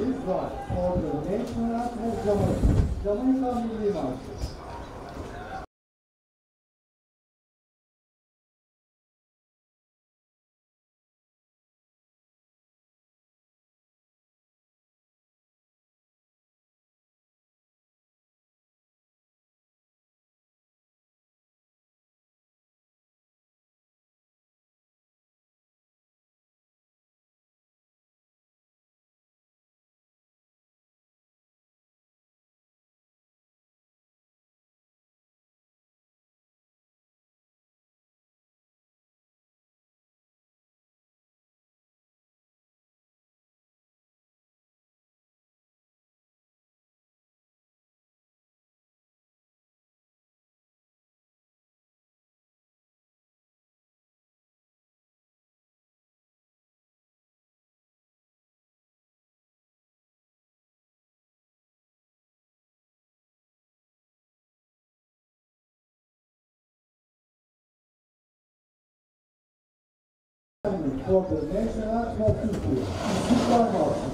marşımız var. For the National Anthem Jamaika. Jamaika Milli Marşı. For the National Anthem of Türkiye. İstiklal Marşı.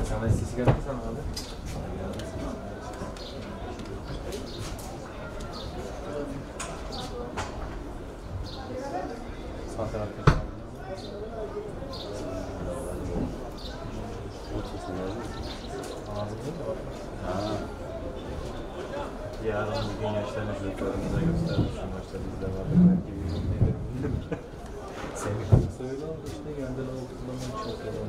Sana istesi geldi sana abi. Sağ tarafta. Ağzı değil mi? Yarın bugün yaşlarını çocuklarımıza göstermiş. Şu maçta bizde var. Belki bir yol neydi? Seni söyle ama işte yerden olduklarını hiç yapıyorlar.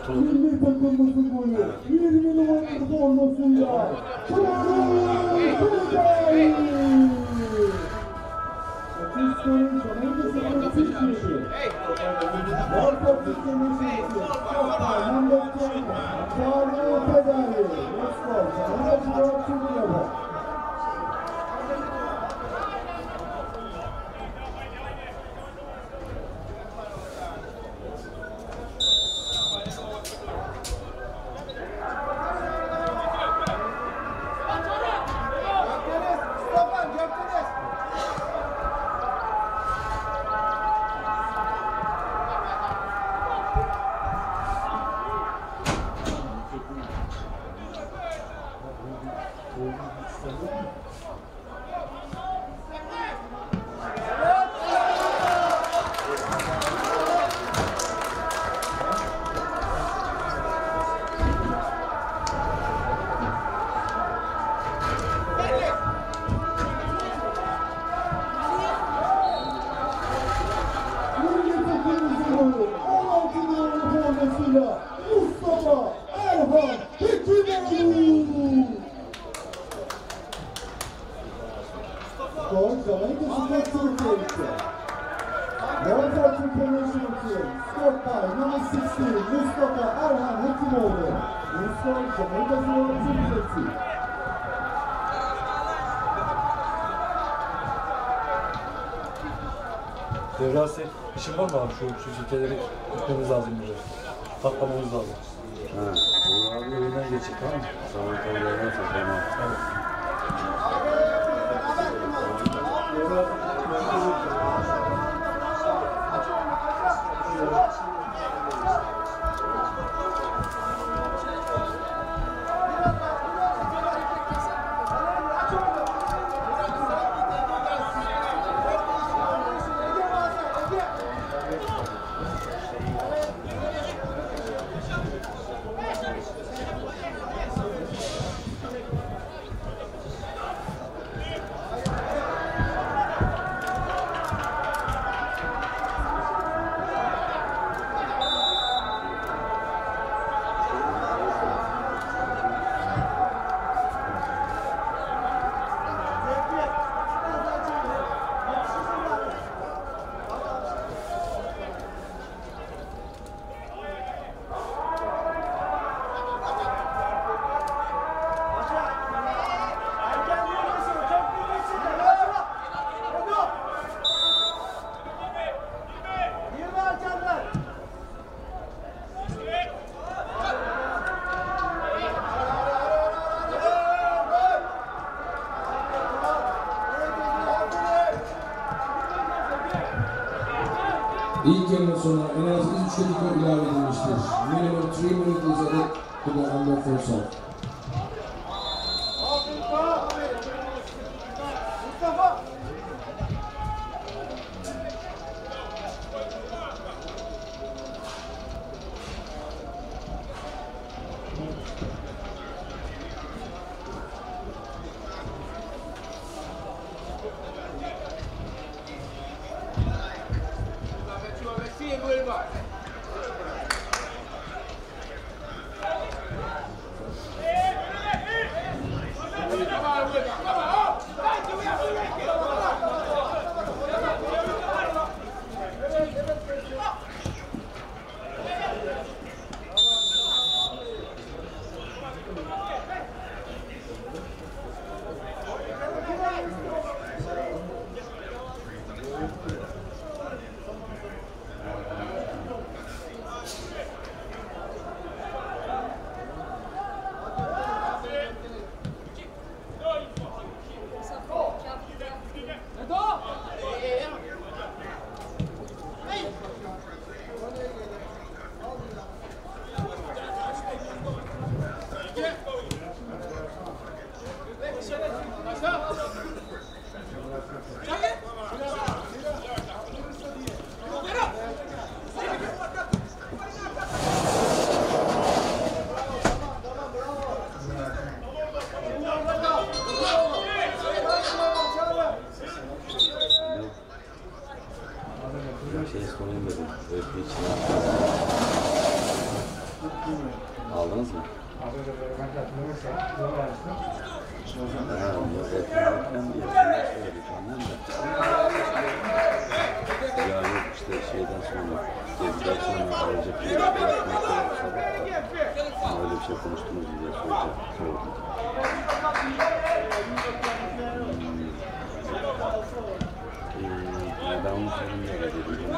Milli takımımızın golü. 20 numaralı formasıyla. Akışların Çanakkale'sinin Türkiye'yi. Marka Türkiye'nin Türkiye'yi. Memlekten Çağrı Fedari. Meksiko. Çanakkale'de Türkiye'de. Mustafa Erhan Hekimoğlu. Skor Jamaica Sport Türkiye'si. Norfolk International Team, scored by number 16, Mustafa Erhan Hekimoğlu. Skor Jamaica Sport Türkiye'si. Devrasi işin var mı abi? Şu şirketleri gitmemiz lazım buraya. Patlamamız lazım. Ha, bu abi önden geçecek tamam mı? Tamam tamam yerden tamam. Evet. İlk yarının sonuna en az 3 dakika ilave edilmiştir. Minimum 3 minutes is added to the under futsal. Şey sorayım dedim. Öykü için aldınız mı? Ha, yok ekran diye şunlar söyledik ondan da. Ya yok işte şeyden sonra, geziden sonra ayrıca bir öyle bir şey konuştunuz diye sordum. Ben onu sorunca da dedim.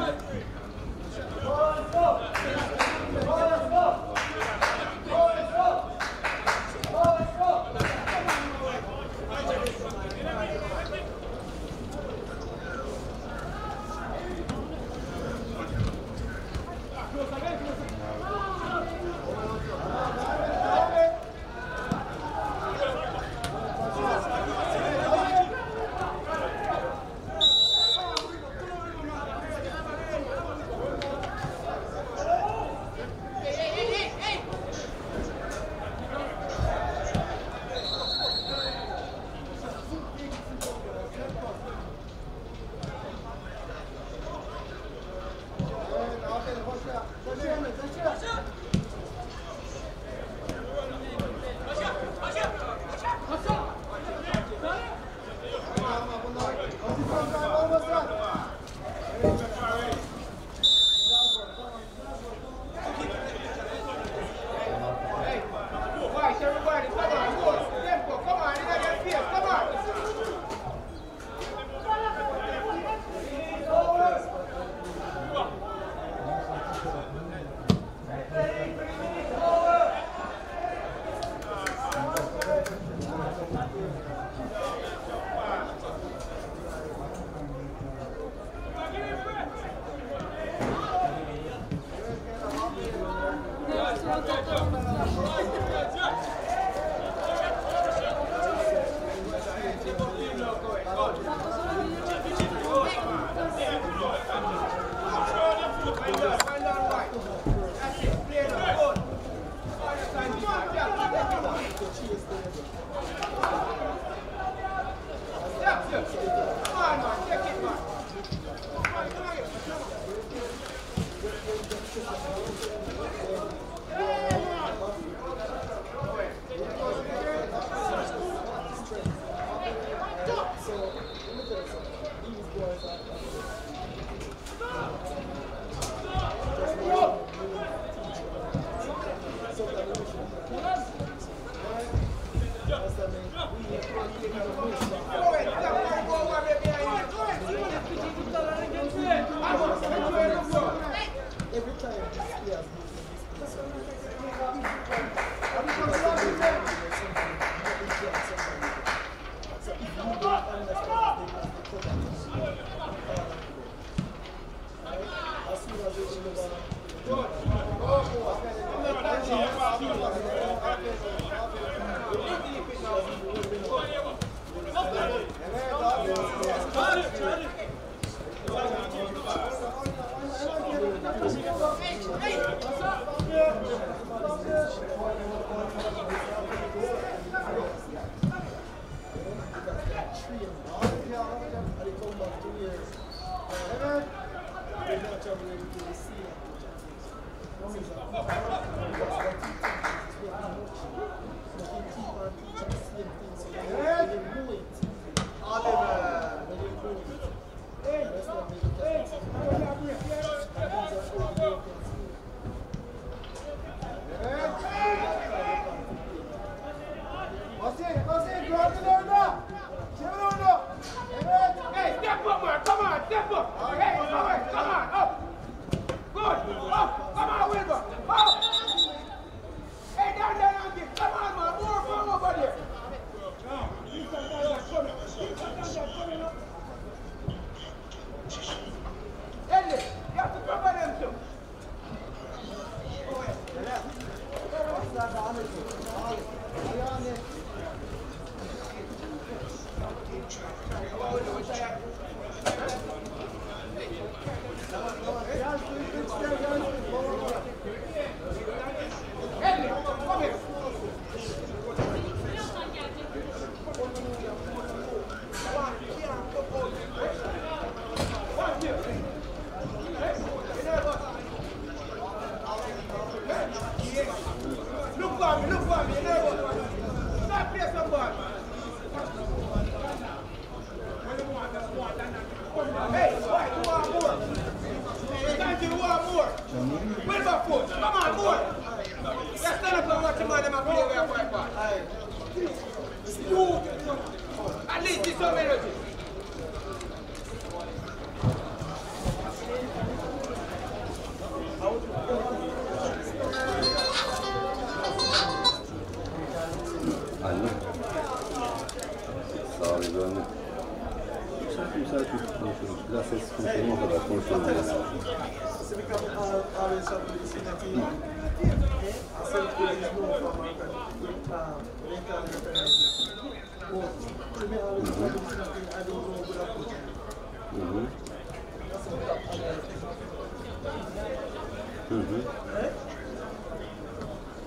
Biraz ses konuşalım o kadar konuşalım yani.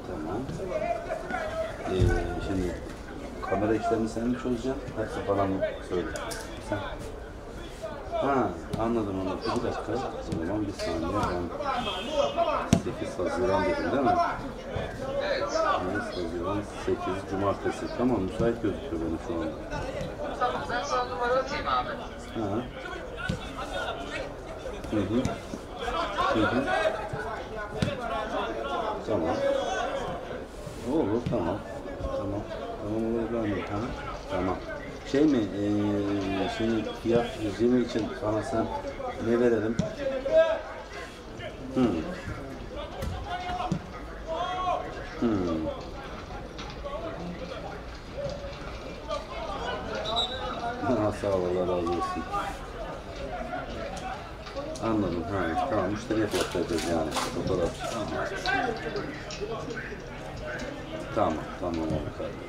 Tamam. Şimdi kamera işlerini sen mi çözeceksin? Hepsi falan mı söyle? Sen. Ha, anladım. Bir dakika. O zaman bir saniye. Ben 8 Haziran dedim değil mi? 8 Haziran 8 Cumartesi. Tamam, müsait gözüküyor benim şu anda. Tamam, ben sana numara atayım abi. Ha. Tamam. Olur, tamam. Tamam olur ben de. Tamam. Şey mi, şimdi fiyat yüzümü için sana sen ne verelim? Sağ ol, Allah razı olsun. Anladım, tamam, müşteriye fiyat vereceğiz yani, fotoğraf. Tamam oldu kardeşim.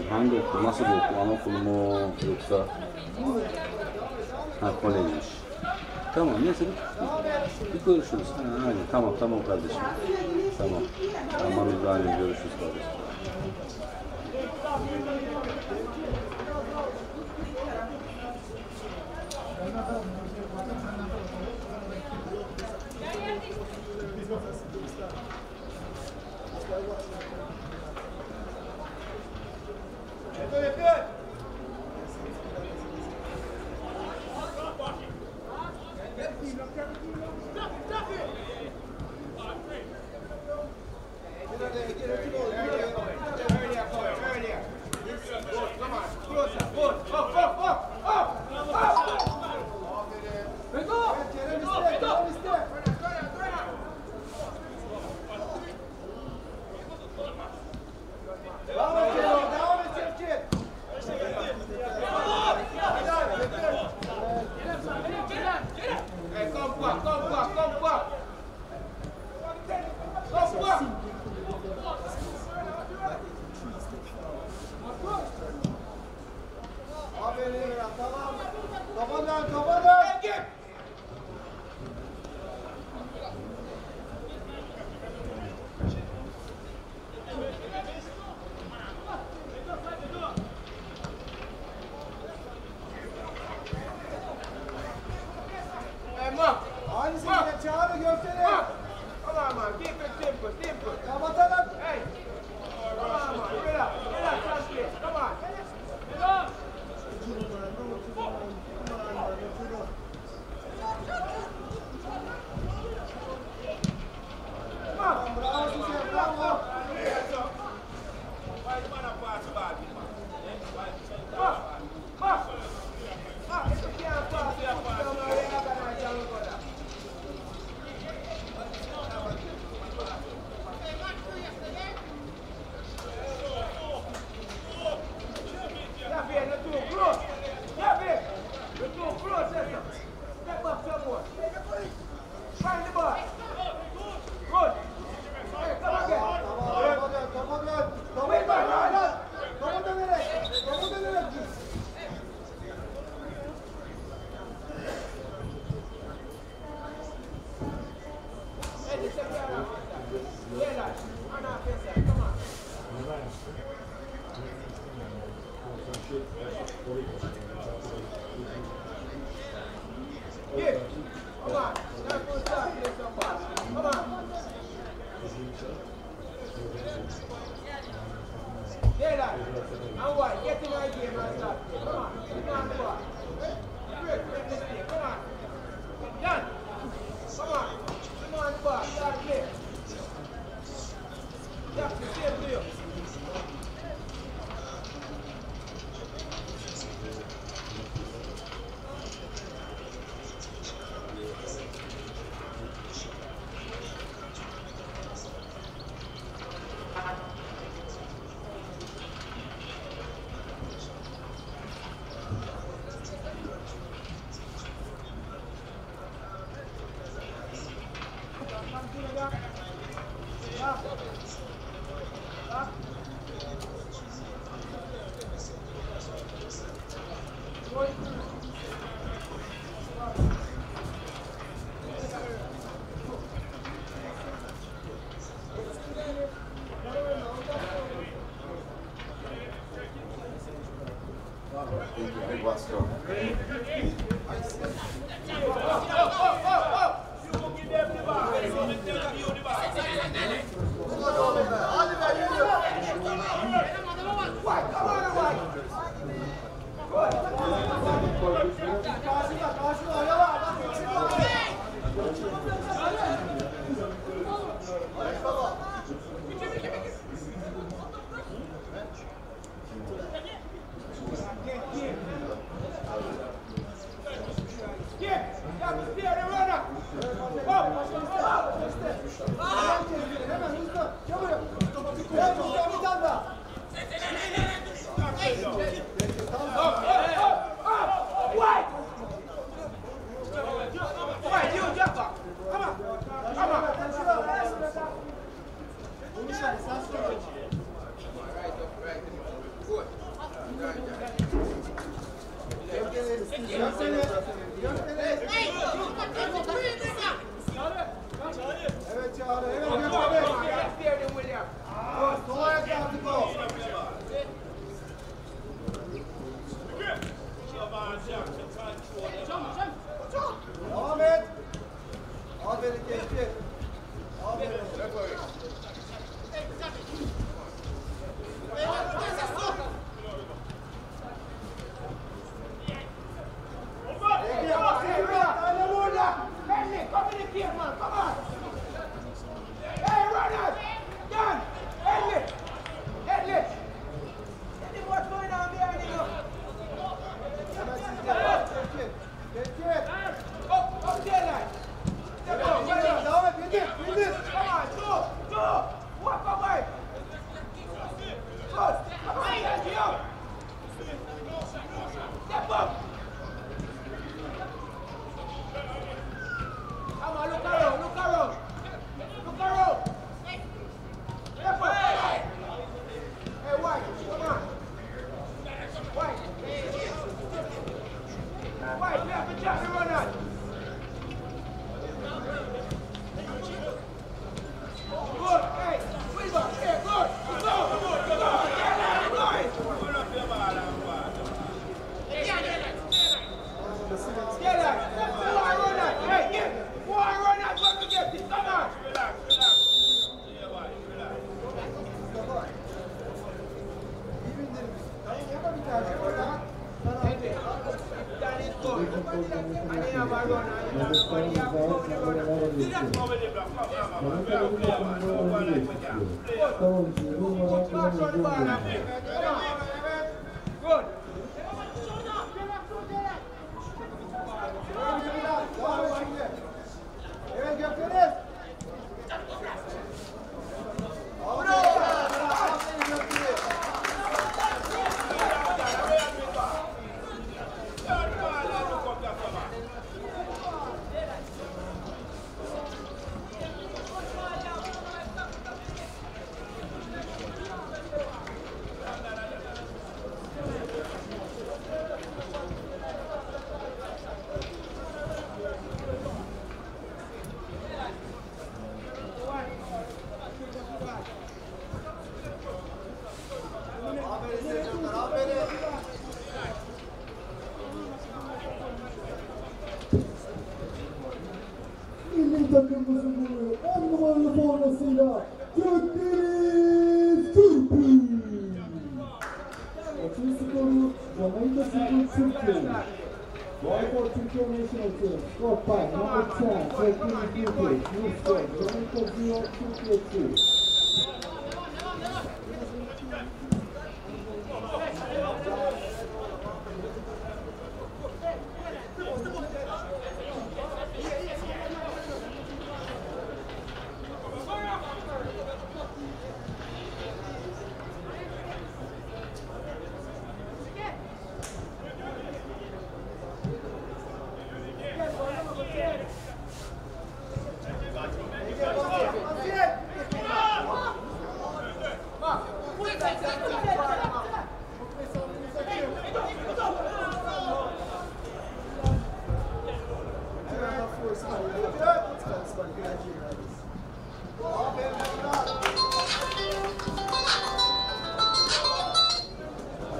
Hangi okul, nasıl bir okul, anaokulu mu yoksa kolejmiş. Tamam, neyse bir görüşürüz. Aynen, tamam kardeşim. Tamam İbrahim, görüşürüz kardeşim. Come on, look Nefeslerin zayıf numaralar alıyorsun. Amerika'nın takımında oyunu geçiyor. Savuncu, numara kullanıcı oluyor. Milli takımımızın golü 10 numaralı formasıyla Gökdeniz Türk'ü. Maçın skoru Jamaika 0 Türkiye. Goal for Türkiye National Team. Score by number 10, Gökdeniz Türk'ü. New score, Jamaika 0, Türkiye 2.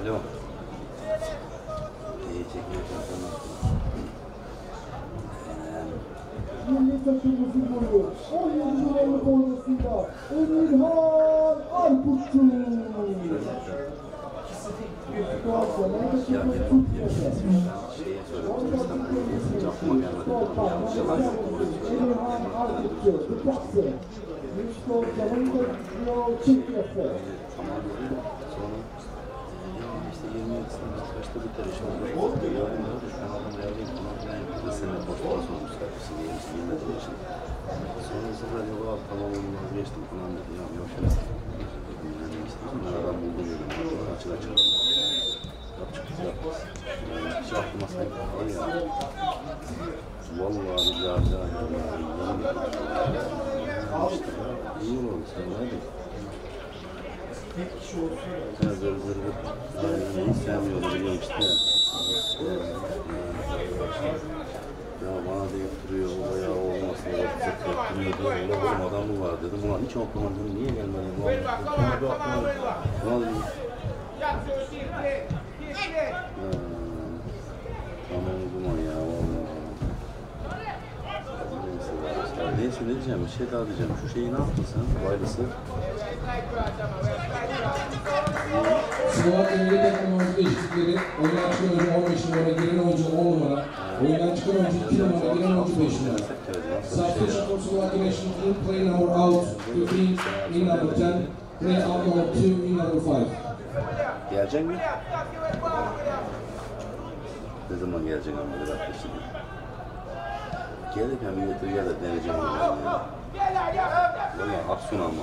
Alo. İyi çekiyorsun sana. Milli takımımızın golü 17 numaralı formasıyla Emirhan Arputçu. Skor Jamaika 0 Türkiye. Şeye söylemiştim. Aklıma gelmedi. Emirhan Arputçu, the boxer. New score Jamaika 0 Türkiye. Tamam dedim. Sonra işte 27'sinde biz kaçta biter inşallah. Yarın da şu an adam yarın falan filan yaptı. Seninle postala sormuşlar. Bizim yerimiz bilmediği için. Sonra bu sefer yok abi tamam onu vazgeçtim falan dedi. Ya yok şöyle. Ben adam buldum dedim. Açık açık. Yapacak. Yani hiç aklıma sanki falan ya. Vallahi billahi ya. İyi oldu sen hadi. Sen zır zır neyi sevmiyorum biliyorum işte ya. Ya bana deyip duruyor o ya olmasın o zırt duruyor diyor. Oğlum adam mı var dedim. Ulan hiç okuma dedim. Niye gelmedin? Bana bir okuma. Vallahi. Tamam o zaman ya vallahi. Neyse ne diyeceğim? Bir şey daha diyeceğim. Şu şeyi ne yaptın sen? Wireless'ı. Slovakya milli takımımız değişiklikleri. Oyundan çıkan oyuncu 15 numara, giren oyuncu 10 numara. Oyundan çıkan oyuncu 2 numara, giren oyuncu 5 numara. Substitution for Slovakia national team, play number out 15 in number 10, play out number 2 in number 5. Gelecek mi? Ne zaman gelecek ama bir hafta şimdi. Gelirken bir getir gel de deneyeceğim onu ben ya. Valla aksiyon alma.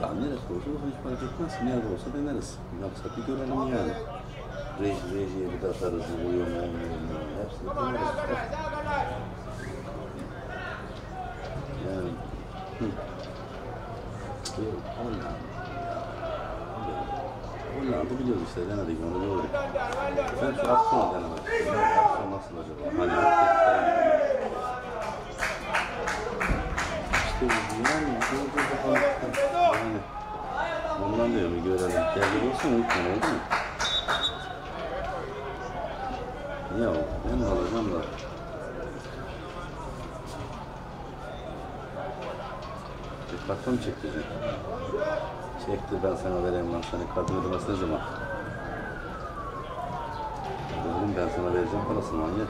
Ya neresi olsa hiç fark etmez. Nerede olsa deneriz. Maksat bir görelim yani. Rejiye bir de atarız. Uyuyor mu olmuyor mu? Hepsini deneriz. Yani. Hollanda biliyoruz işte denedik onu gördük. Sen şu aksiyonu denemek. Aksiyon nasıl acaba? Hani hareketler İşte yani ondan diyorum bir görelim. Geldi olsun unutma oldu mu? Ya ben alacağım da. Bir kartı mı çektirecek? Çekti ben sana vereyim lan seni kartını ödemesi ne zaman? ben sana vereceğim parasını manyak.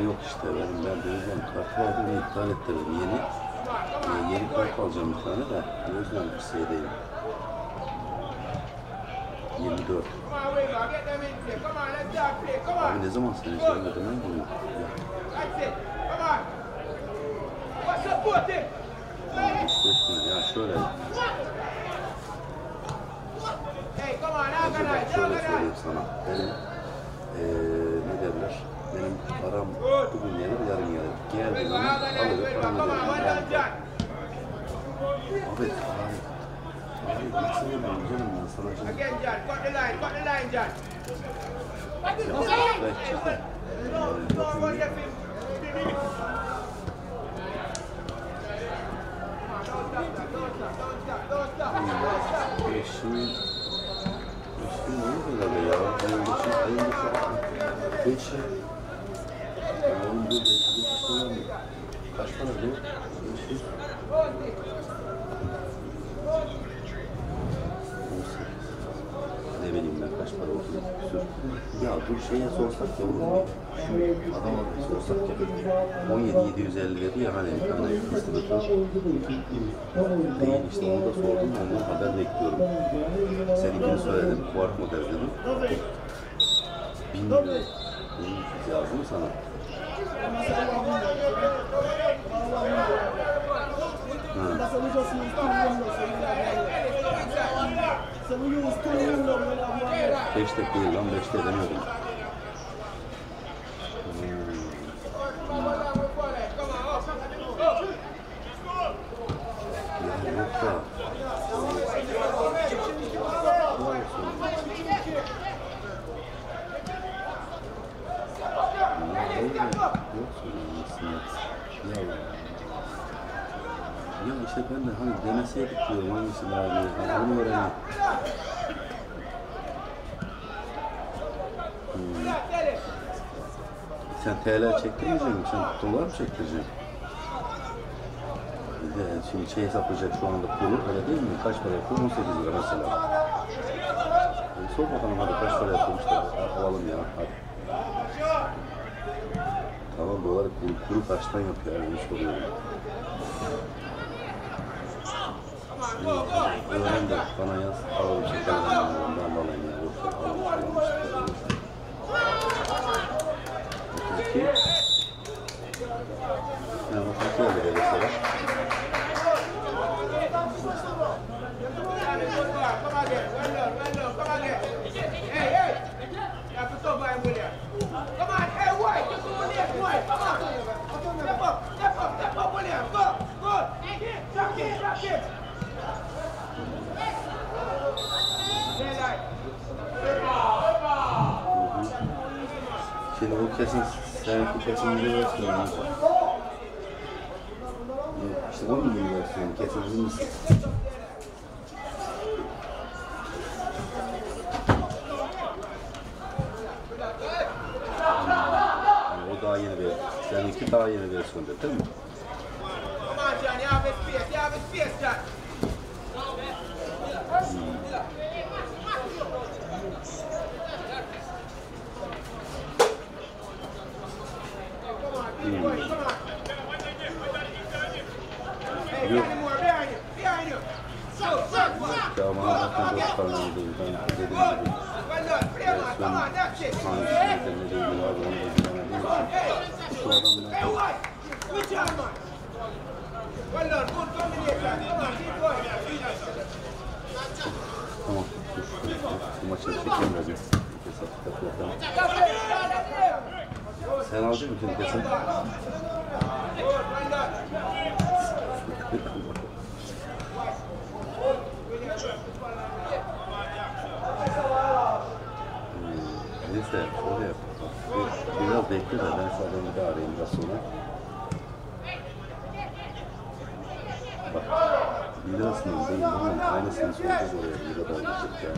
Yok işte ben döneceğim. Kart vardı ve iptal ettirdim yeni kart alacağım bir tane de. O yüzden bir şeydeyim. 24. Abi ne zaman seni söylemedim ben bunu? Ya şöyle. Şöyle söyleyeyim sana. Benim ne derler? Benim param bugün gelir, yarın gelir. Geldiği zaman alıyor, paramı verir. Abi, hiç sevmem canım ben sana canım. Şimdi ne oldu böyle ya? Beşi. Kaç para bu? 500. Ne bileyim ben kaç para oldu? Ya bu şeye sorsak ya olur mu? Şu adama sorsak ya. 17.750 dedi ya hani distribütör. Değil işte onu da sordum. Ondan haber bekliyorum. Seninkini söyledim. Quark model dedim. 1000 lira. Yazdım mı sana? Beşte değil lan, 5'te edemiyordum. Ya yok da. Ya işte ben de hani deneseydik diyorum hangisi daha iyi, hani onu öğreneyim. Sen TL çektirmeyecek misin? Sen dolar mı çektireceksin? Şimdi şey hesaplayacak şu anda kuru, öyle değil mi? Kaç para yapıyor? 18 lira mesela. Sor bakalım hadi kaç para yapıyor işte. Alalım ya hadi. Tamam dolar kuru kaçtan yapıyor yani onu soruyorum. Öğren de bana yaz. Alalım çekelim. Ben alayım ya. Yoksa alalım. 32. Yani 32 oldu böyle şeyler. Şimdi bu kesin, seninki kesin bir versiyonu. İşte o mu bir versiyonu, kesin değil misin? Yani o daha yeni bir, seninki daha yeni bir versiyon değil mi? Yok. Ya bana zaten 4 tane değil. Ben dediğim gibi versiyon hangisine denediği gibi abi onu bilmediğim için şu adamlar tamam dur bu maçı çekeyim biraz sen aldın mı kesin? Neyse şöyle yap. Biraz bekle de ben şu adamı bir arayayım biraz sonra. Bak 1 lirasının değil ama aynısını soracağız oraya 1 lira daha gidecek ya.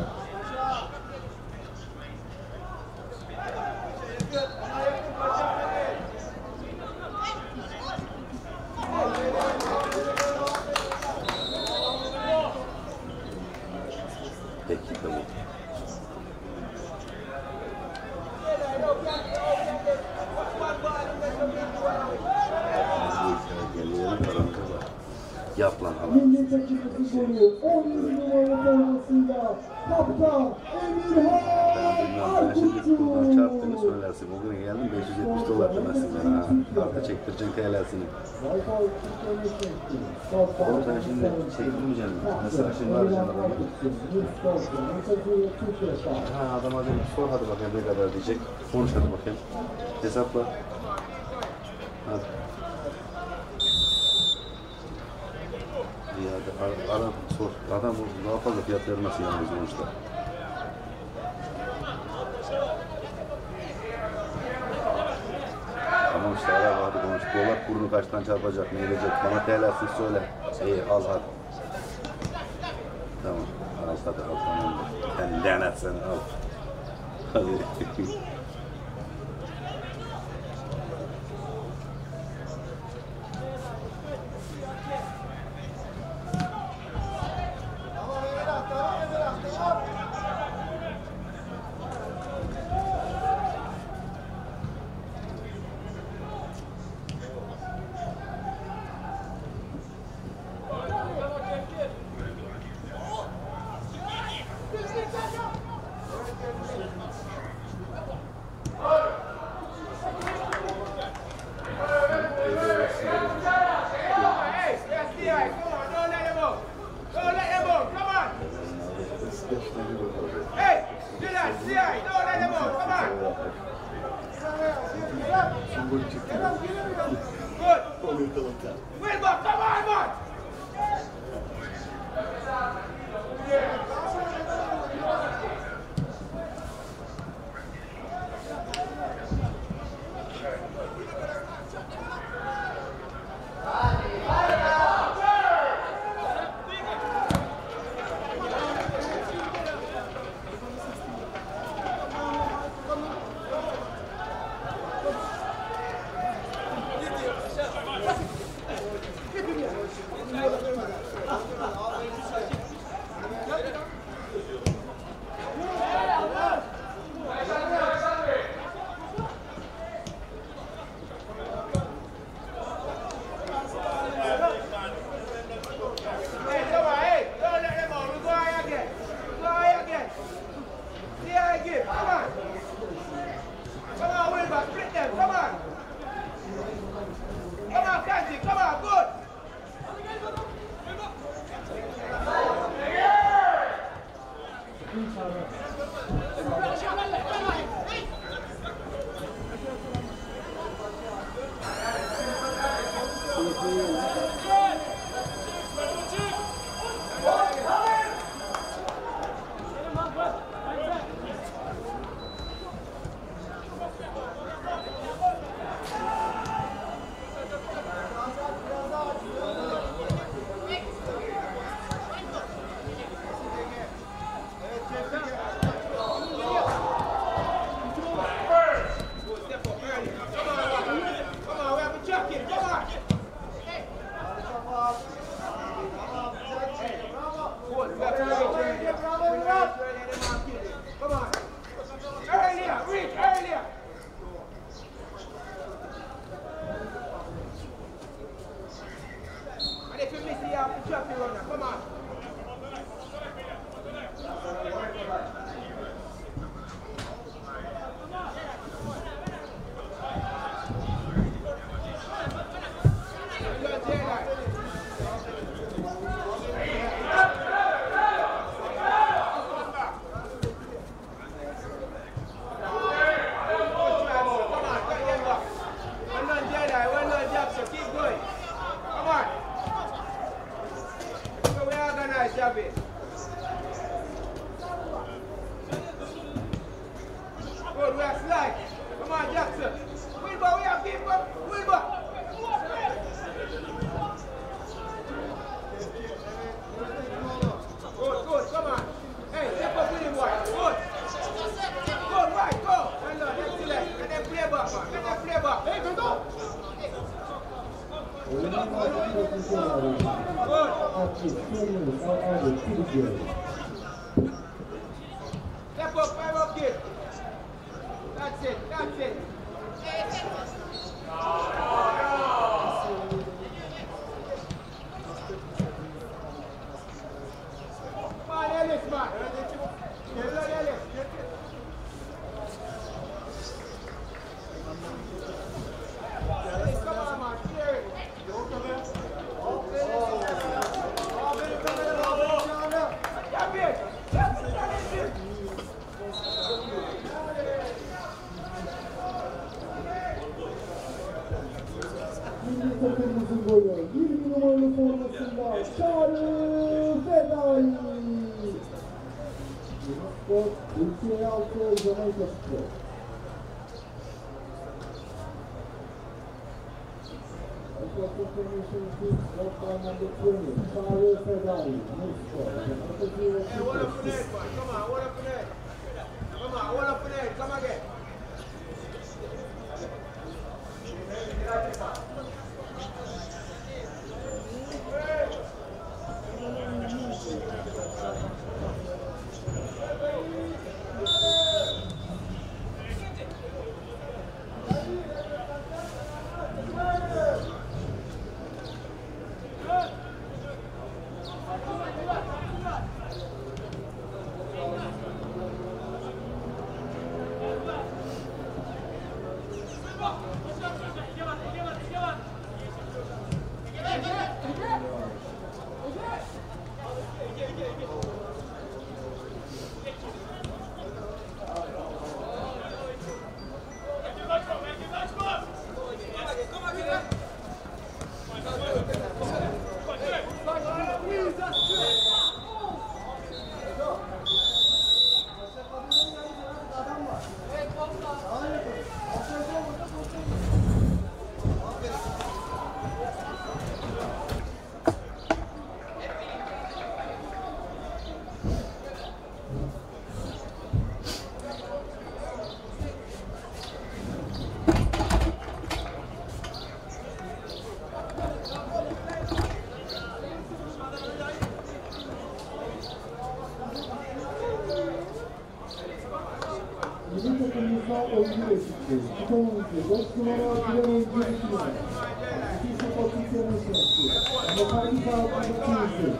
dakika bu. Geliyorum paramıza bak. Yap lan hala. Milli takımımızın golü 17 numaralı formasıyla kaptan Emirhan Ben bilmem, sen şimdi buradan Arkuçu. çarptığını söylersin. Bugün geldim 570 dolar demezsin bana ha. Karta çektireceksin TL'sini. Wi-Fi çekmeni çekti. Oğlum sen şimdi çektirmeyeceksin. Mesela şimdi arayacaksın adamı. Ha adama dedim sor hadi bakayım ne kadar diyecek. Konuş hadi bakayım. Hesapla. Hadi. İyi hadi ara sor. Adam daha fazla fiyat vermesin yani sonuçta. Tamam işte ara hadi konuş. Dolar kurunu kaçtan çarpacak, ne gelecek? Bana TL'sini söyle. İyi al hadi. Tamam. Al hadi al tamam. Sen lanet seni al. Hadi. Milli takımımızın golü 20 numaralı formasında Çağrı Fedai. Skor 2'ye 6 Jamaika Spor. Çağrı Fedai. Milli takımımızda oyuncu eşitliği. Kupa oyuncu 4 numara bilen oyuncu 2 numara. 2 potansiyel eşitliği. Ama farkı sağlıklı oyuncu.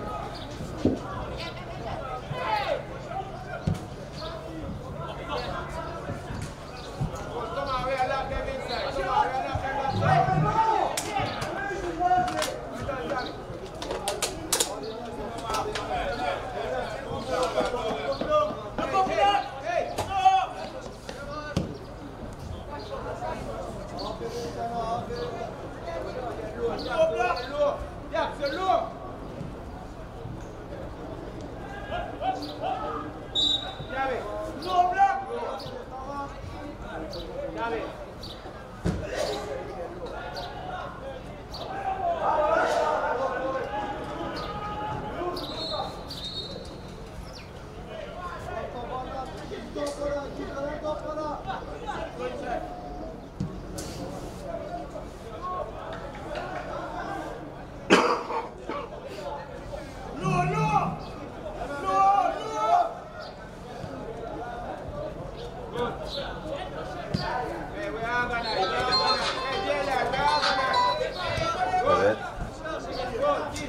Evet.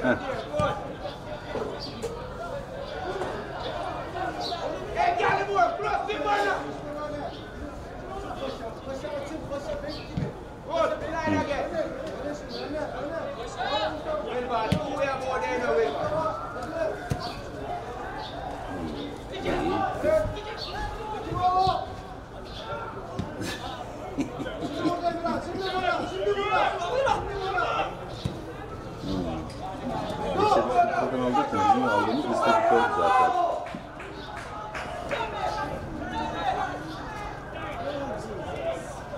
Heh. Kadın aldık mı? Bizim aldığımız listede oldu zaten.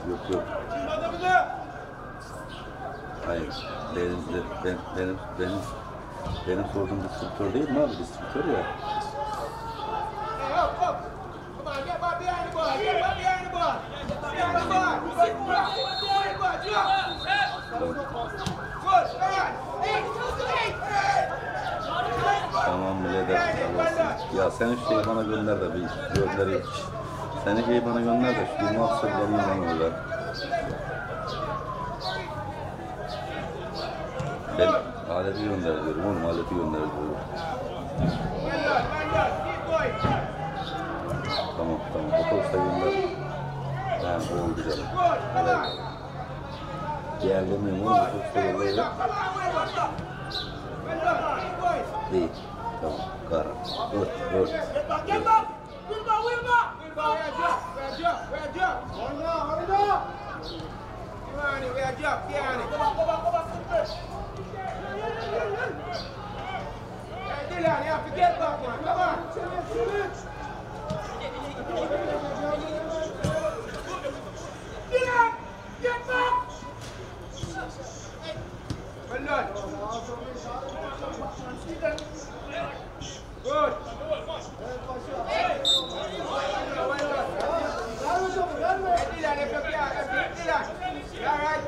Yok yok. Hayır. Benim sorduğum distribütör değil mi abi? Distribütör ya. Tamam birader. Ya sen şu şeyi bana gönder de bir göndereyim. Sen Ege'yi bana gönder de şu 26 sayılarını bana öyle. Ben aleti gönderiyorum oğlum, aleti gönderiyorum. Tamam, otobüste gönder. Yani o oldu canım. Evet. Diğerlemiyorum oğlum, otobüste gönderiyorum. Değil. Tamam, kara. Ört. Dylan, you have to get back, man. Come on. Dylan, get back. Well done. Good. Hey, Dylan, if you can, Dylan. You all right?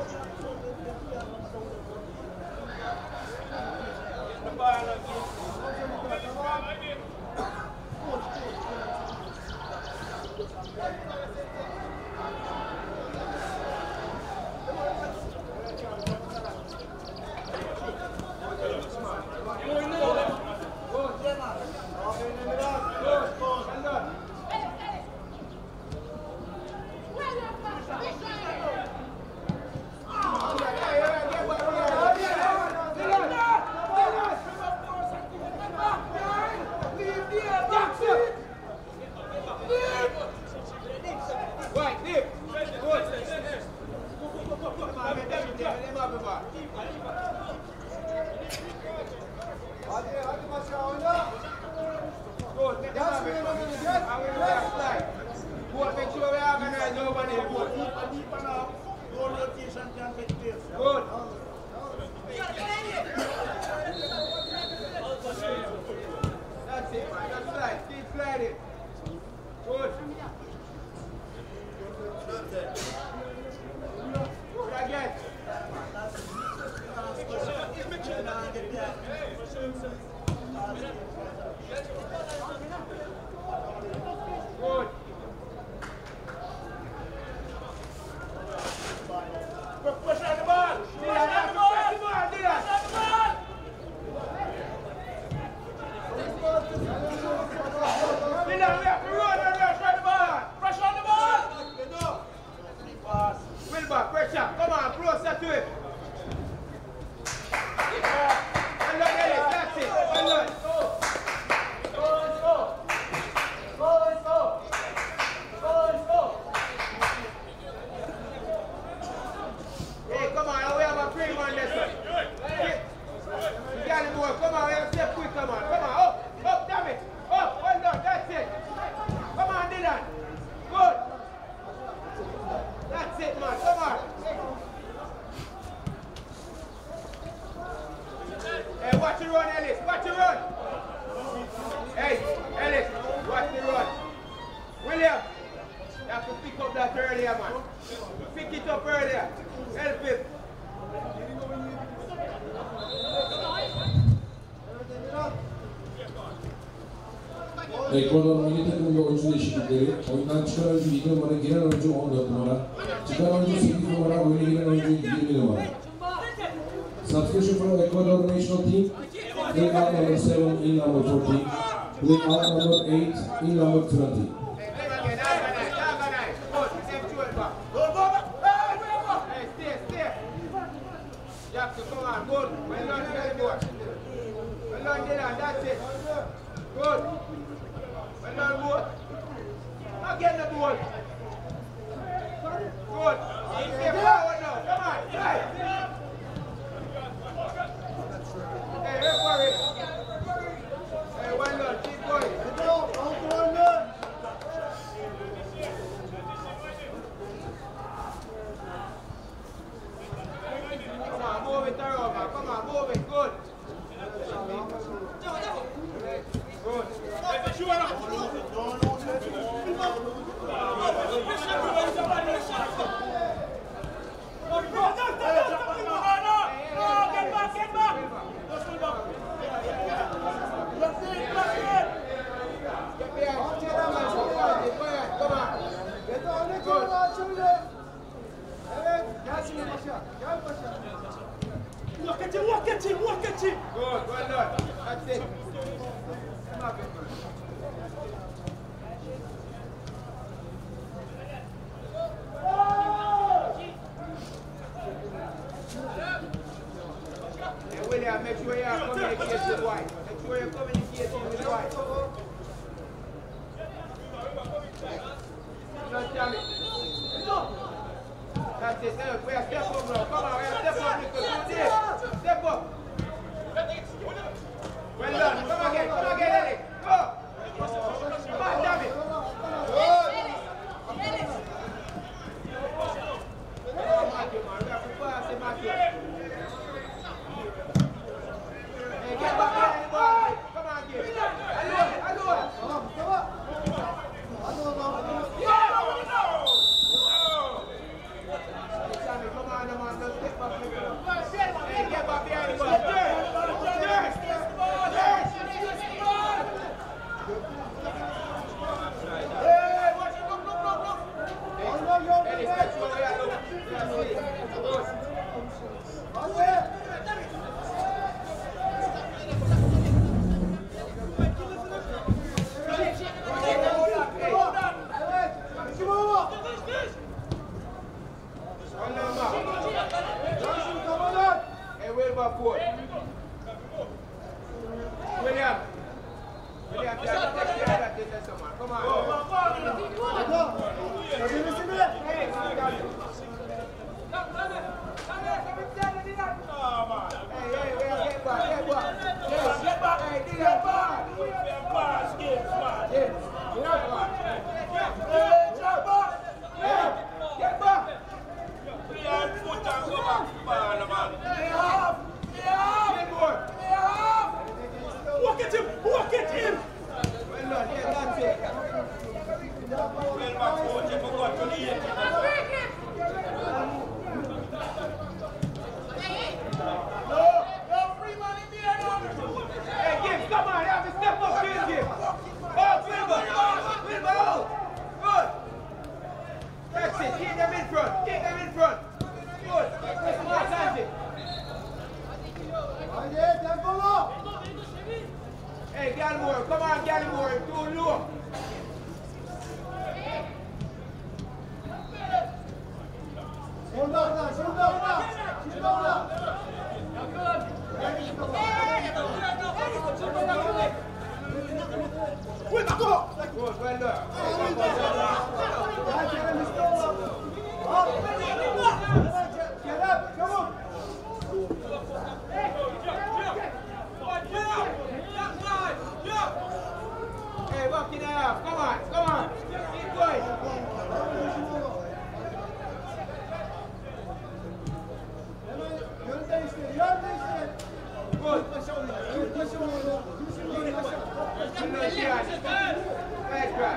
Ekvador milli takımında oyuncu değişiklikleri. Oyundan çıkan oyuncu 7 numara, giren oyuncu 14 numara. Çıkan oyuncu 8 numara, oyuna giren oyuncu 20 numara. Substitution for Ecuador national team. Playing out number 7 in number 14. Playing out number 8 in number 20. Good. Well done, boy. Now get the ball. Good. Stay forward now. Come on. Hey. Hey, referee. Hey, well done. Keep going. Come on, move it around, man. Come on, move it. Good. Good. William, make sure you communicate with White. Make sure you communicate with White. Not damn it. That's it. We have step up now. Come on, we have step up. Step up. Well done. Come again, Eric. Go. Come on, damn it. Matthew, man. We have to pass it, Matthew. Get back here, boy. Come on, kid. Alone. Sammy, come on, man. Let's get back here. Hey, get back here, boy. Hey, watch it. Look. Hey, let's get you over here. Look. William, take care of that someone. Come on. Hey, get back. Hey, get back. Walk at him! Well done, yeah, that's it. Well back, coach, you forgot to lead. No free money there, no. Hey, Gibbs, come on, you have to step up, Gibbs. Oh, Wilbur, out. Good. That's it, keep them in front. Good. Come on, Sanji. Hey, Gallimore, come on, Gallimore, too low. Hold on. Good, well done. Get up, come on. Hey, walk in the half. Come on. Keep going. Yön değiştir. Good.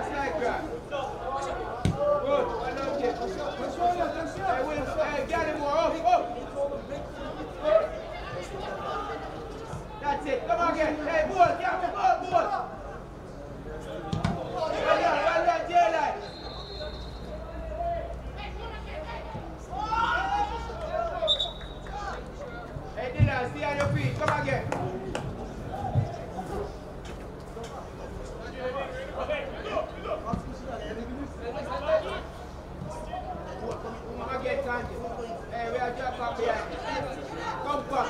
Slide grass. Good. Well done, kid. Hey, Will. Hey, Gallimore, up. That's it. Come on, again. Hey, ball. Well done, J-Line. Hey, Dylan, stay on your feet. Come again. Come again, Kanji. Hey, we are just back behind. Come back.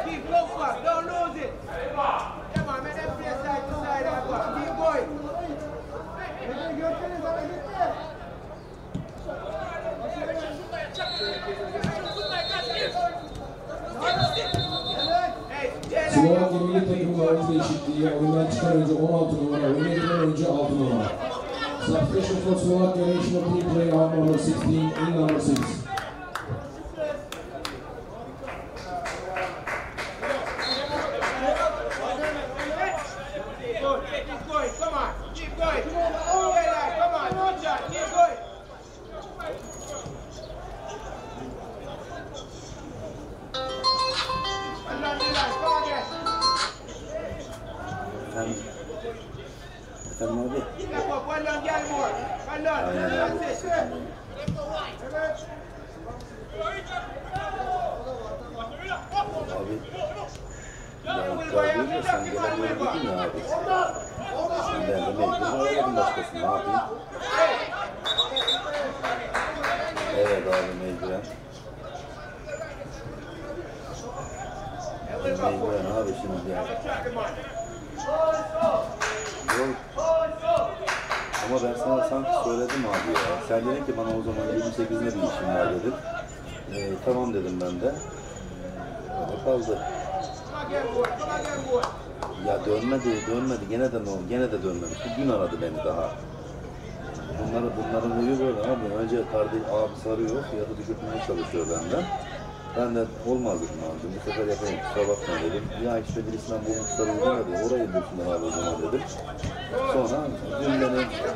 Keep back. Don't lose it. Come on, make them play side to side and back. Keep going. Slovakya milli takımı oyuncu değişikliği, oyundan çıkan oyuncu 16 numara, oyuna giren oyuncu 6 numara. Substitution for Slovakia national team play out number 16 in number 6. Keep going. Come on. Good job. Keep going. Efendim abi? Step up, well done, Gallimore. Well done. That's it. Abi. Yani iddia değil de sen gelemiyorum dedin ya abi. Ben de mecbur aradım başkasını, ne yapayım? Evet abi mecburen. Mecburen abi şimdi ya. Yok. Ama ben sana sanki söyledim abi ya. Sen dedin ki bana o zaman 28'inde bir işim var dedin. Tamam dedim ben de. Öyle kaldı. Ya dönmedi. Gene de dönmedi. Bugün aradı beni daha. Bunların huyu böyle abi. Önce kardeş abisi arıyor, fiyatı düşürtmeye çalışıyor benden. Ben de olmaz dedim abi. Bu sefer yapayım, kusura bakma dedim. Ya işte birisinden bulmuşlar uyguladı. Orayı bulsunlar abi o zaman dedim. Sonra dün beni işte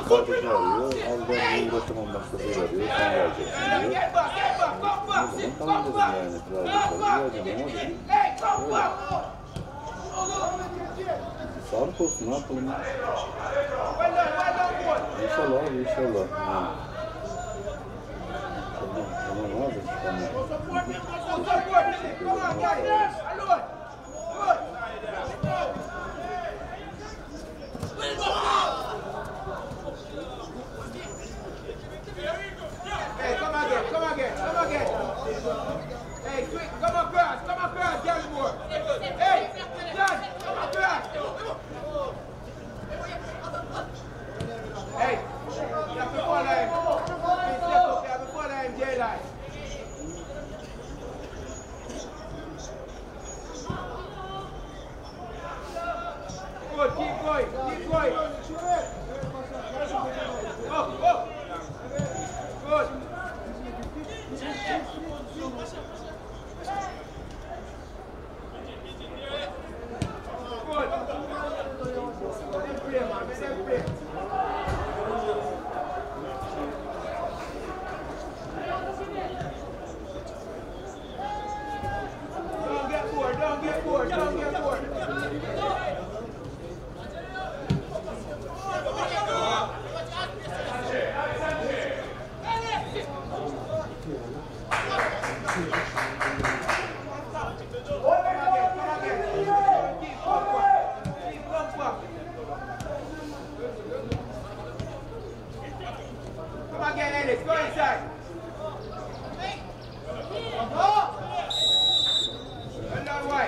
kardeşi arıyor. Al ben uğraşamam başkasıyla arıyor. Sen geleceksin diyor. O zaman tamam dedim yani. Kardeşleri geleceğim ama dedim. Sağlık olsun, ne yapalım ya? İnşallah abi, inşallah. Tamam abi. Hey, come again. Hey, quick, come across, Gallimore. Hey, John, come across. Hey, you have to follow him. Please step up, you have to follow him, J-Line. Good, keep going. Up. Good. Don't get bored. Come again, Ellis. Go inside. Another way.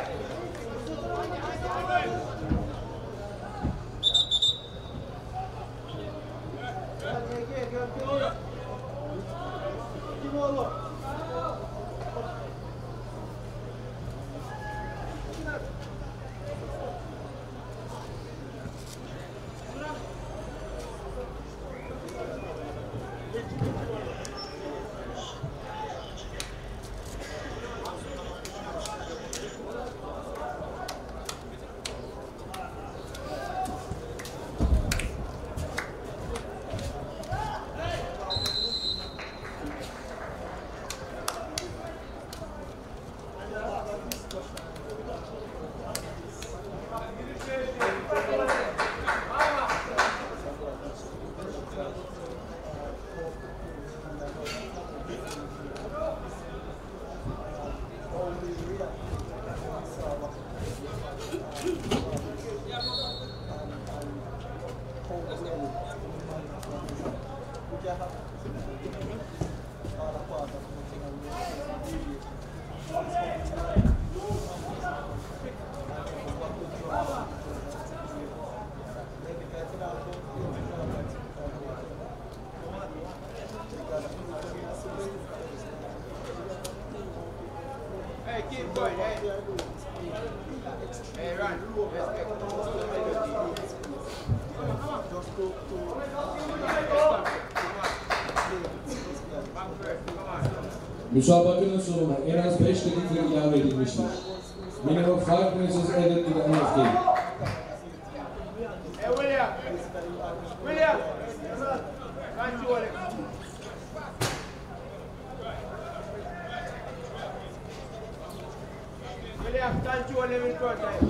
Hey, keep going, hey. Hey, run. Müsabakanın sonuna en az 5 dakika ilave edilmiştir. Minimum 5 minutes is added to the end of game. Hey, William. Control it. William, control him in front of him.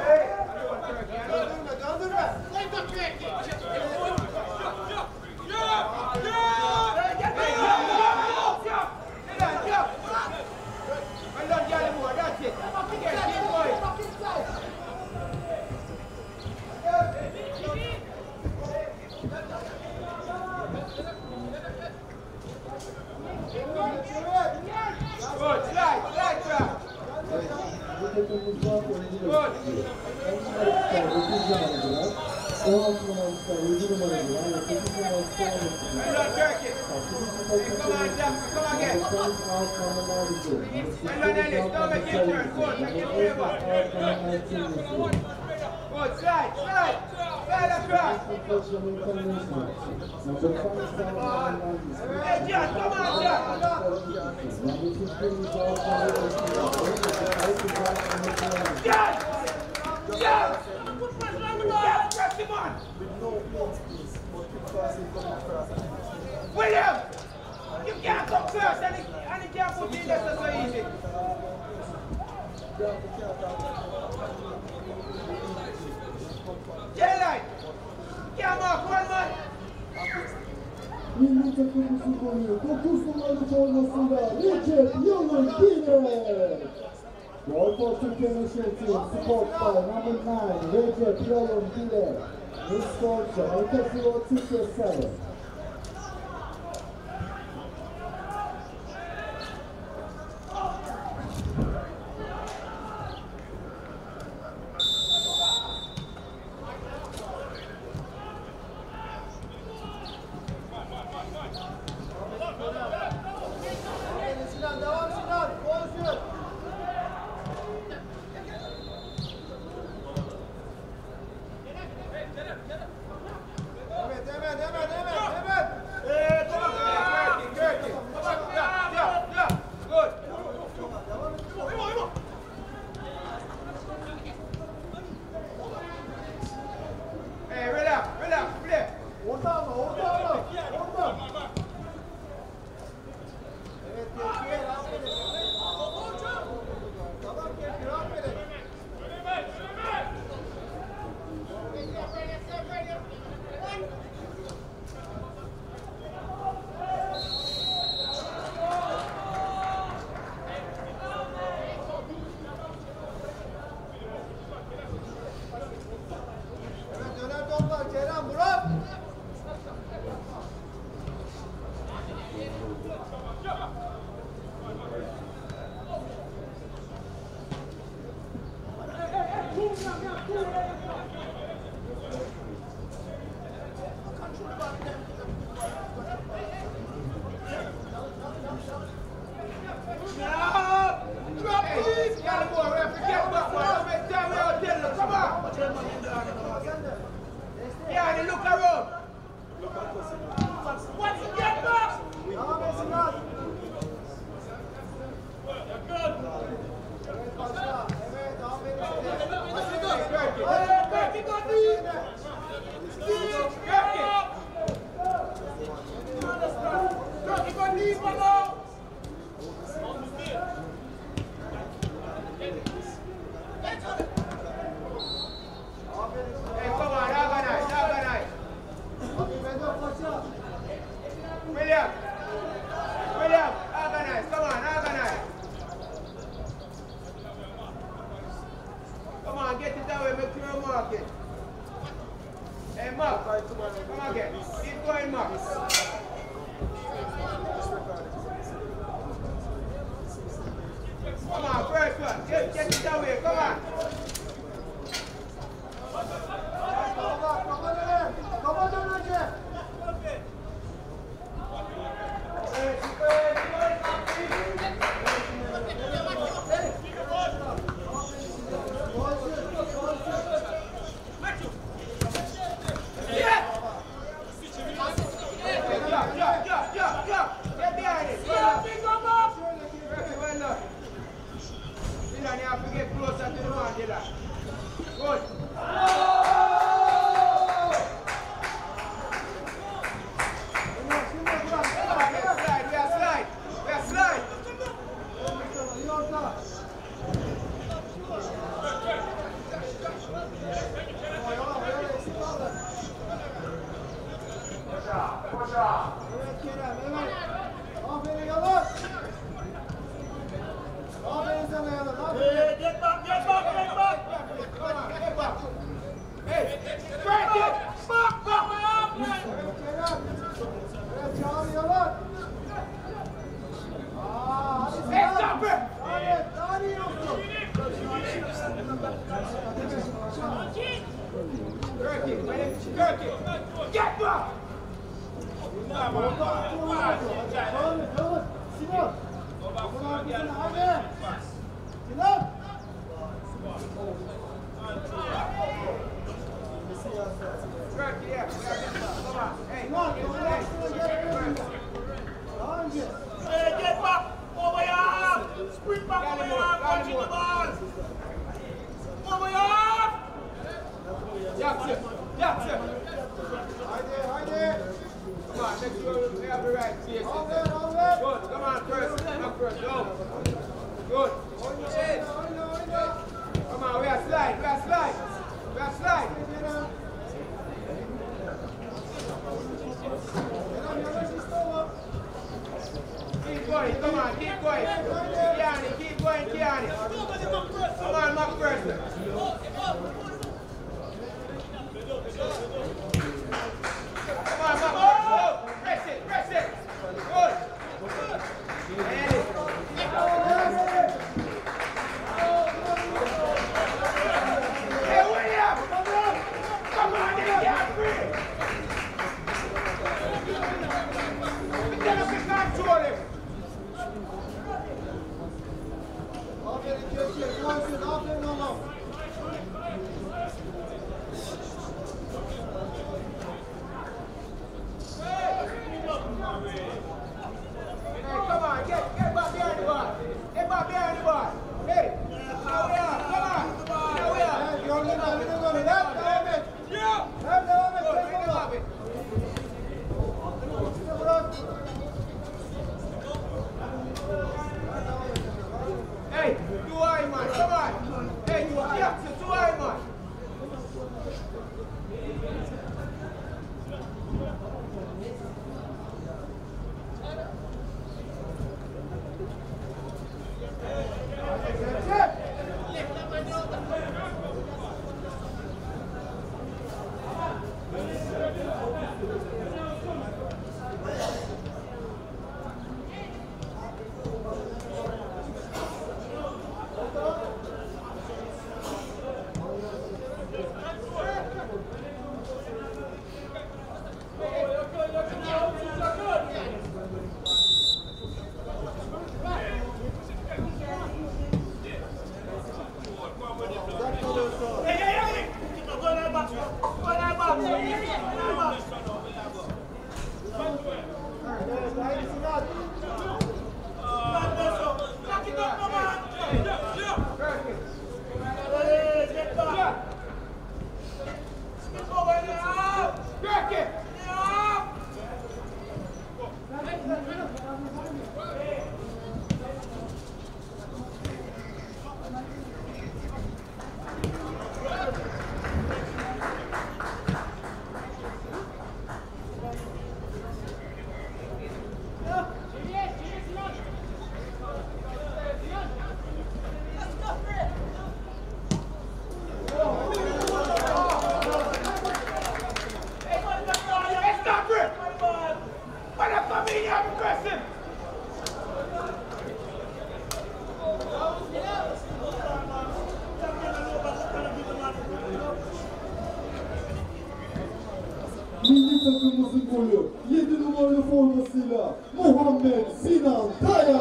Hey, 16 numara ister, 7 numara diyor. Yani 8 numara ister olması Well diyor. done, Turkey. Hey, Come on, Jackson, come again. Well done, Ellis. Don't make your turn. Good, make your favor. Good, slide, slide. Slide across. Hey, John, come on, John. John! John! John, press him on. William! You can't come first and he can't put in there so easy. J-Line! Can't mark one man. Milli takımımızın golü 9 numaralı formasında Recep Yalın Bile. Goal for Turkey National Team, scored by number 9, Recep Yalın Bile. He scored Jamaica 0, Turkey 7. Get closer to the Get back! Get back! Over your arm! Sprint back over your arm! Punch in the ball! Over your arm! Jackson! Jackson! Come on, make sure we have the right space. Good, come on, first. Up first, go. Good. Come on, we are slide, we are slide. We are slide. Keep going, come on, keep going. Kiani, keep going, Kiani. Come on, McPherson. Come on, McPherson. Press it, press it. Good. Hey, William! Come on, get it free! Tell him to control him. Hey, come on, get back behind the ball. Get back behind the ball. Hey, now we are, come on. Now we are. Hey, do I, man, come on. Hey, you Jackson, do I, man. Milli takımımızın golü 7 numaralı formasıyla Muhammed Sinan Kaya.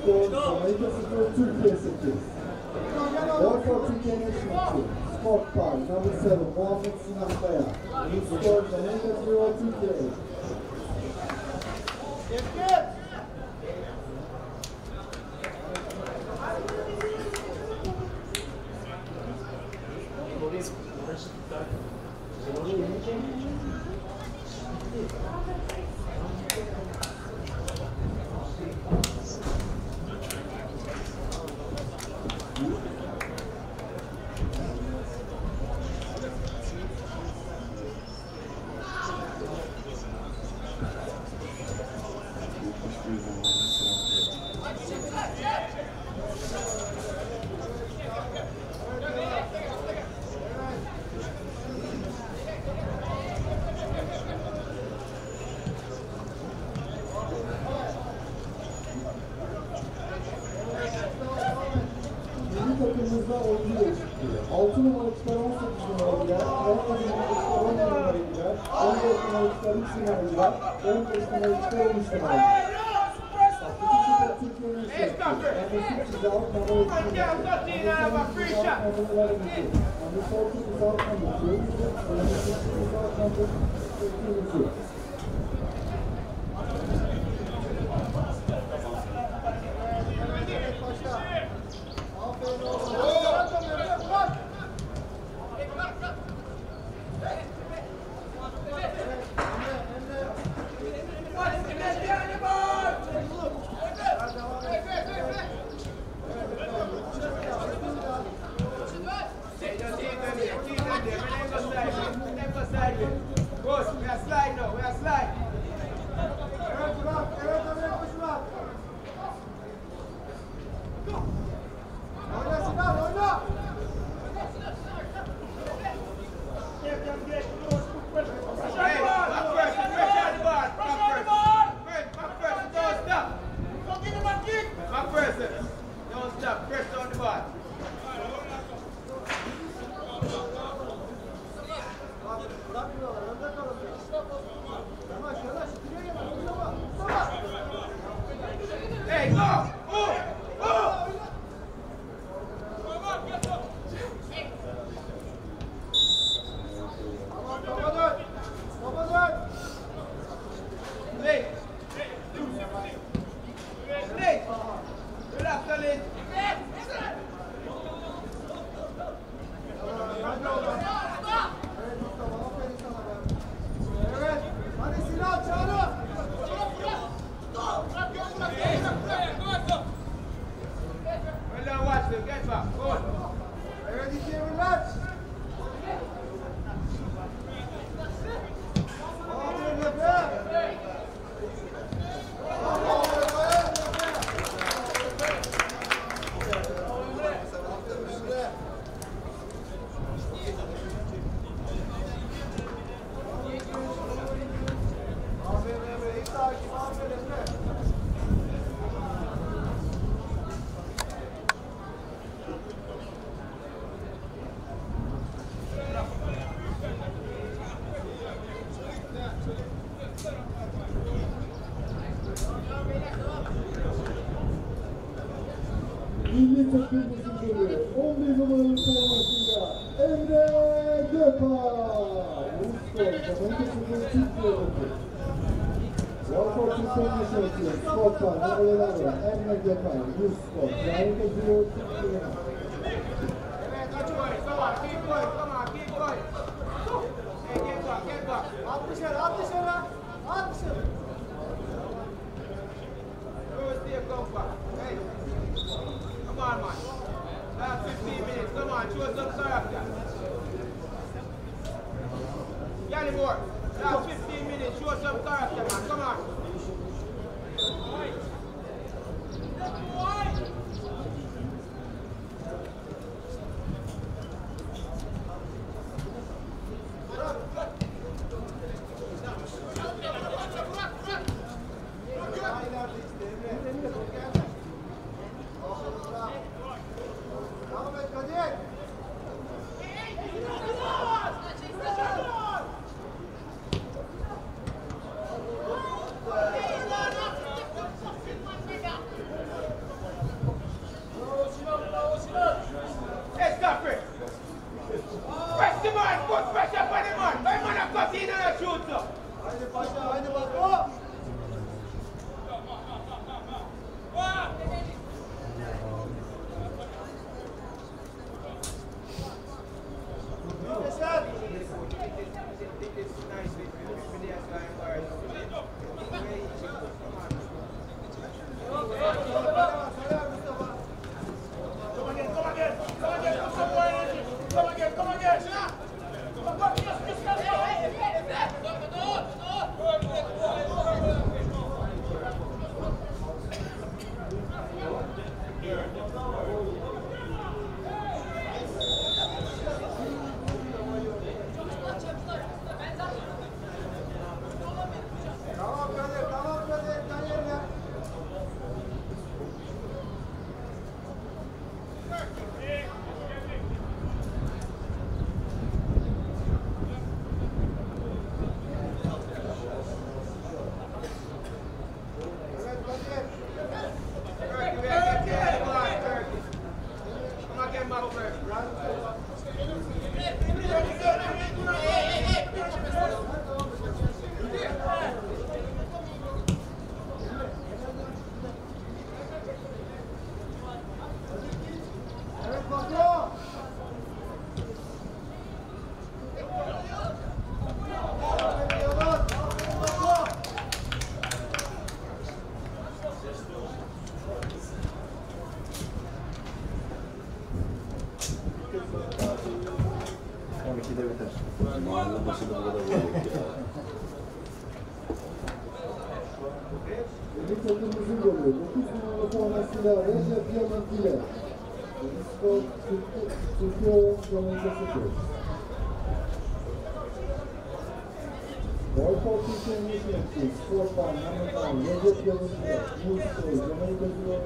Skor Jamaica 0, Türkiye 8. Gol for Türkiye National Team. Sport par number 7 Muhammed Sinan Kaya. Skor Jamaica 0, Türkiye 8. numara girer. 10 numara girer. 14 numara çıkar 3 numara girer. 15 numara çıkar 13 numara girer. Türkiye'nin şartı. Number 6 is out, number 8 is out. Number 7 is out, number 11 is out. Number 14 is out, number 2 is out. Number 16 is out, number 13 is out. Milli takımımızın golü 11 numaralı formasıyla Emre Gökhan. Mustafa, Kamenkası'nın Türkiye bakı. Walford Türkiye'nin şartı, Scott'tan, numaralarla Emre Gökhan, Mustafa, Kamenkası'nın Türkiye bakı. Come on, man. Last 15 minutes. Come on, show some character. Yanni Moore. Last 15 minutes. Show some character, man. Come on. Come again. Mahalle maçında bu kadar vurduk ya. Bir takımımızın golü. 9 numaralı formasıyla Recep Yalın ile. Skor Türkiye Cumhuriyeti 0. Ball for Türkiye Initiative. Skor by number 9. Recep Yalın ile. Mustafa Cumhuriyeti 0.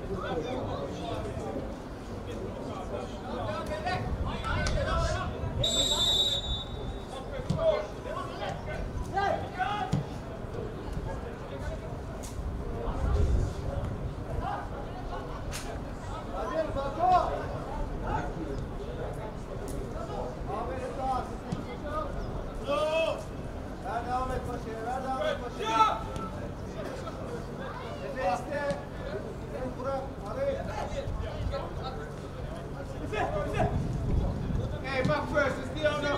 Hey, Mark first, stay on now.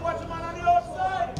Watch him on the outside.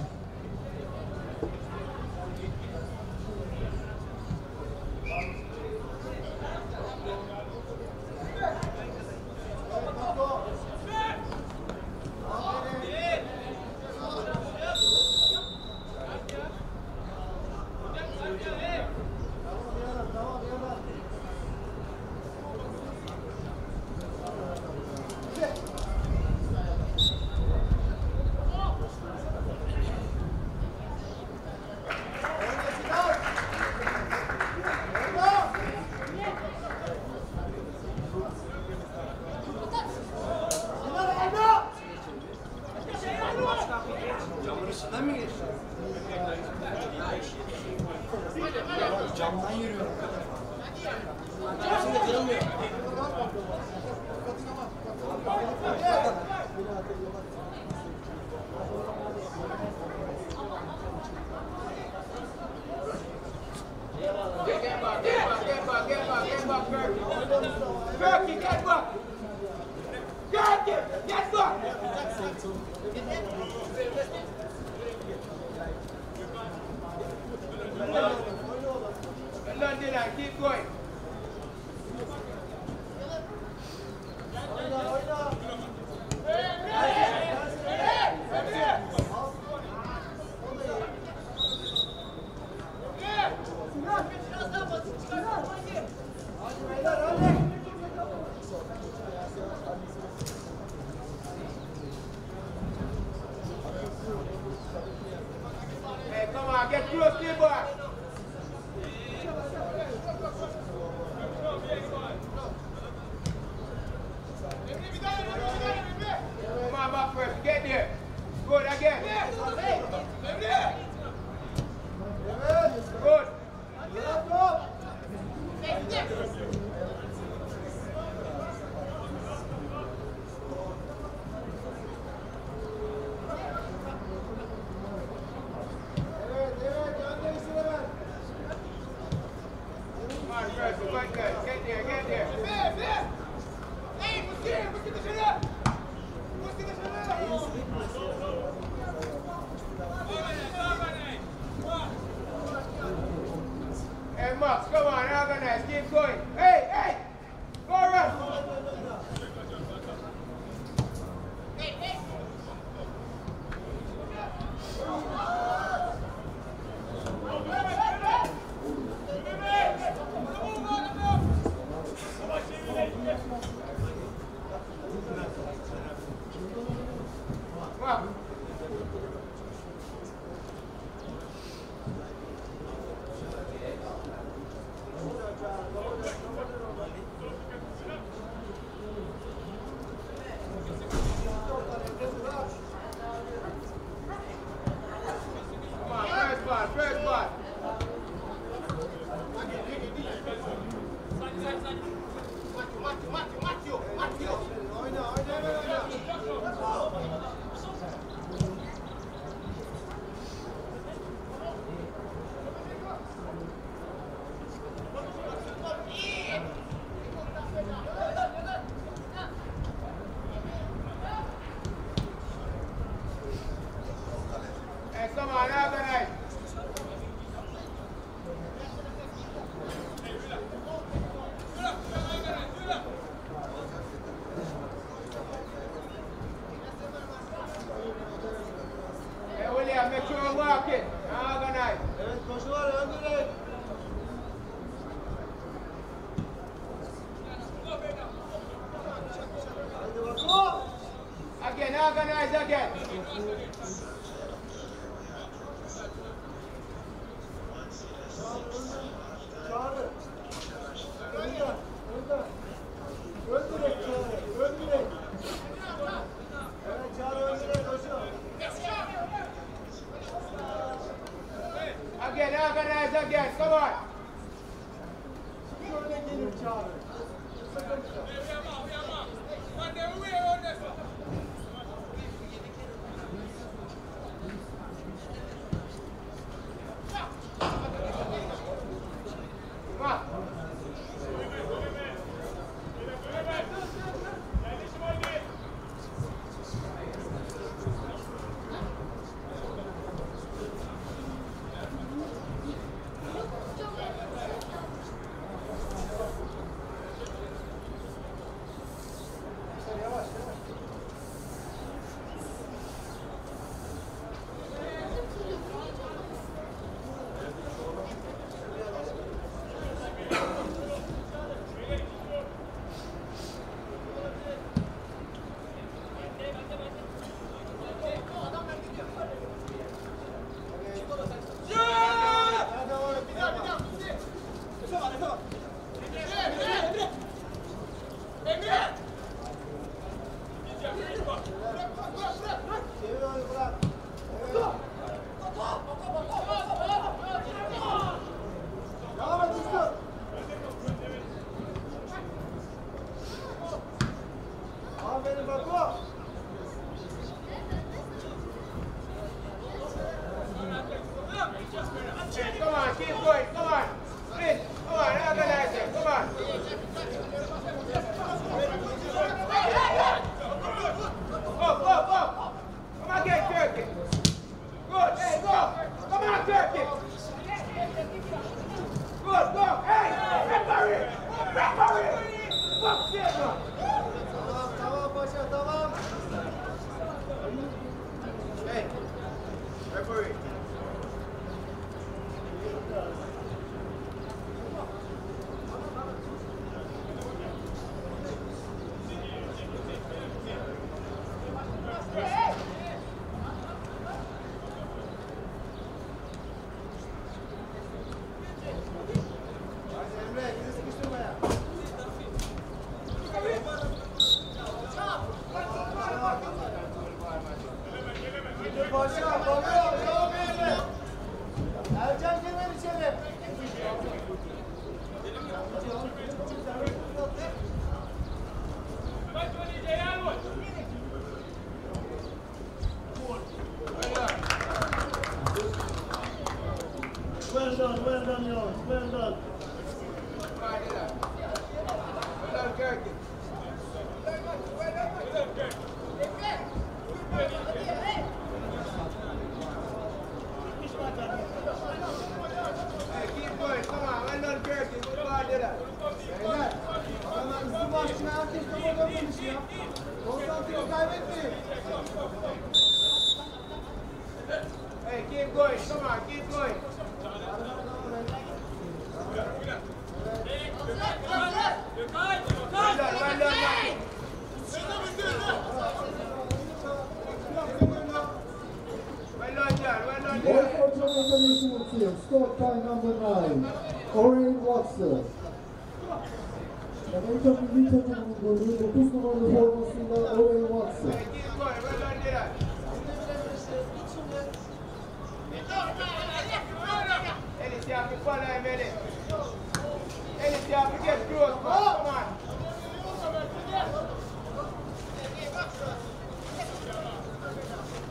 Turkey, get back! Turkey, get back! London, keep going. Hey, come on, get close to the box. Come on, back first, get there. Good again. Good. Come on, first, good, good. Get there, get there. Hey, what's here? What's the shit up? What's the shit up? Hey, Max, come on, organize, keep going. Hey, hey! Go run! Come on. organize again. Again, organize again, come on. Come on, keep going, come on. Split, come on, organize it, come on. Go. Come on, get Turkey. Good, hey, go. Come on, Turkey. Good, go. Hey, referee. Fuck this one. Tamam paşa, tamam. Hey, referee. Well done, yours. Well done. Keep going, come on, well done, Kirky. Good ball, did that. Beyler, adamlar üstü başına herkes kafadan konuşuyor. Konsantre kaybetmeyin. Hey, keep going, come on, keep going. Well done, man. Well done, John, well done, All John. for International Team, scored by number 9, Oren Watson. En çok milli takımın golü 9 numaralı formasında Oren Watson. Hey, keep going, well done, did that. Ellis, you have to follow him, Ellis. Ellis, you have to get close, man. Come on.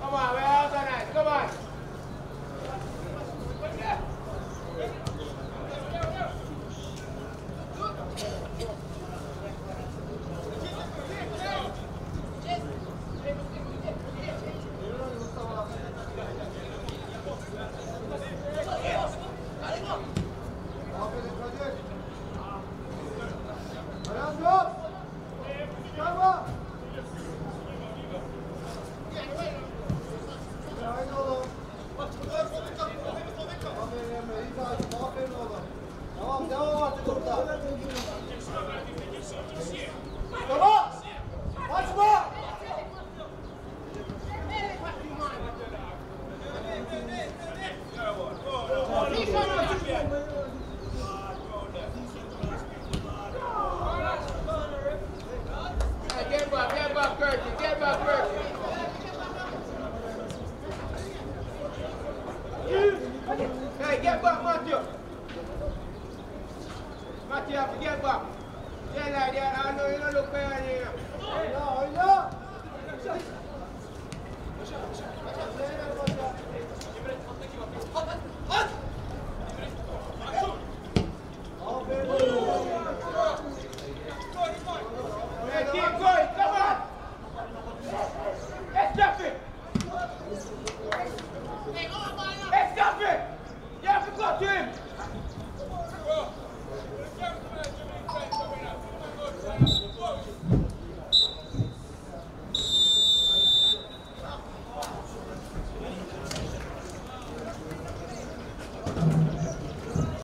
Come on, we're organized. Come on. Match, you have to get back. Yeah, like that. I know you don't look better here. Hadi.